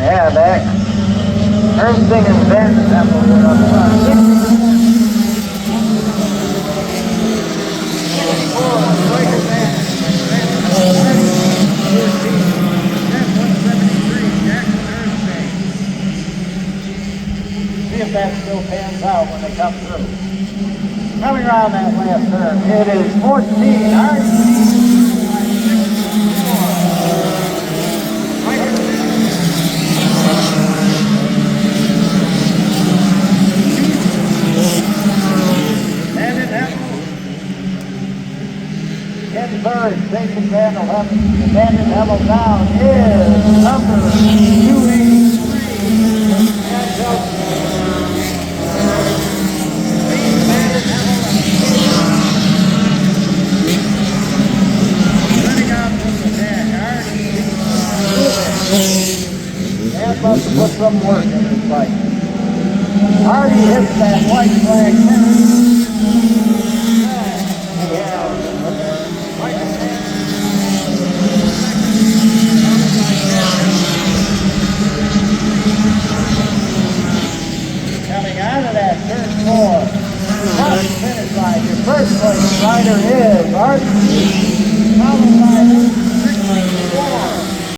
Yeah, back. Ernstine and Van Temple were up front. 64, Striker Van. 173, Jackson Ernstine. See if that still pans out when they come through. Coming around that last turn, it is 14, third, Station Vandal Heaven. The Bandit Devil down is number 283. Running out from the deck, and must have put some work in his fight. Hardy hits that white flag. Coming out of that turn 4, finish line, your first place rider is Hardy.